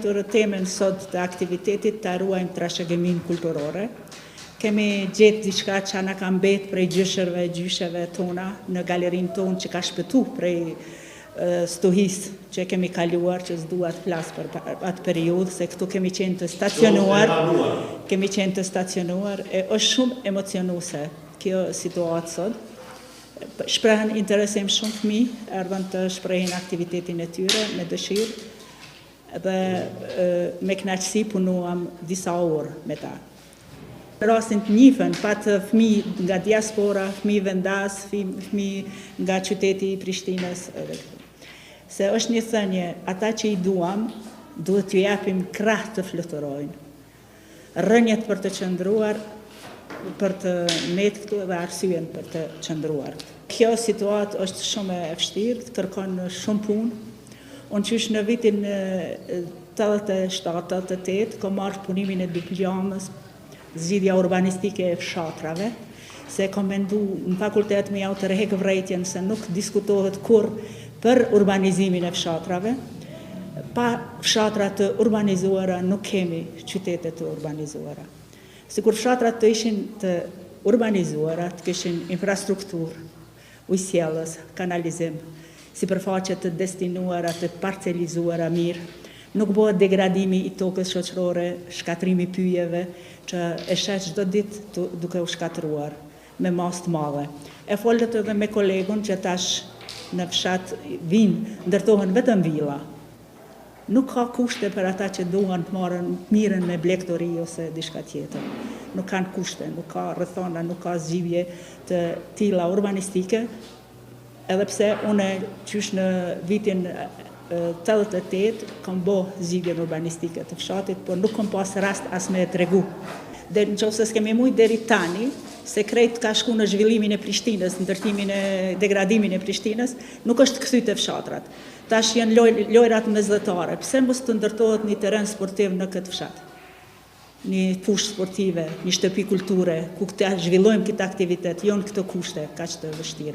Të temën sot të aktivitetit të ruajmë trashëgimin kulturore. Kemi gjetë diçka që na ka mbet prej gjysheve tona në galerinë tonë që ka shpëtu prej stuhisë që kemi kaluar, që s'dua të flas për atë periudhë, se këtu kemi qenë të stacionuar, e është shumë emocionuese kjo situatë sot. Shprehen interesim shumë fëmijë, erdhën të shprehin aktivitetin e tyre me dëshirë dhe me kënaqësi punuam disa orë me ta. Në rastin të njifën, patë fëmijë nga diaspora, fëmijë vendas, fëmijë nga qyteti i Prishtinës. Se është një thënie, ata që i duam, duhet t'ju japim krah të fluturojnë. Rënjet për të qëndruar, për të metë këtu dhe arsyen për të qëndruar. Kjo situatë është shumë e vështirë, kërkon shumë punë. Unë qysh në vitin 87-88, kom marrë punimin e diplomës, zgjidhja urbanistike e fshatrave, se kom mendu në fakultet me jau të rehek vrejtjen se nuk diskutohet kur për urbanizimin e fshatrave. Pa fshatra të urbanizuara nuk kemi qytete të urbanizuara. Sikur fshatrat të ishin të urbanizuara, të kishin infrastrukturë, ujësjellës, kanalizim, sipërfaqe të destinuara, të parcelizuara mirë, nuk bëhet degradimi i tokës shoqërore, shkatrimi pyjeve, që e sheh çdo ditë duke u shkatruar me masë të madhe. E folët edhe me kolegun që tash në fshat ndërtohen vetëm villa. Nuk ka kushte për ata që duan të marrën mirën me blegtori ose diçka tjetër. Nuk kanë kushte, nuk ka rrethona, nuk ka zgjidhje të tilla urbanistike, edhe pse unë qysh në vitin 88 kam bo zgjidhjen urbanistike të fshatit, por nuk kam pas rast as me tregu. Dhe nëse s'kemi mujt deri tani, se krejt ka shku në zhvillimin e Prishtinës, ndërtimin e degradimin e Prishtinës, nuk është kthyt e fshatrat. Tash janë lojrat mesdhetare. Pse mos të ndërtohet një teren sportiv në këtë fshat? Një fushë sportive, një shtëpi kulture, ku të zhvillojmë këtë aktivitet, jo në këtë kushte kaq të vështira.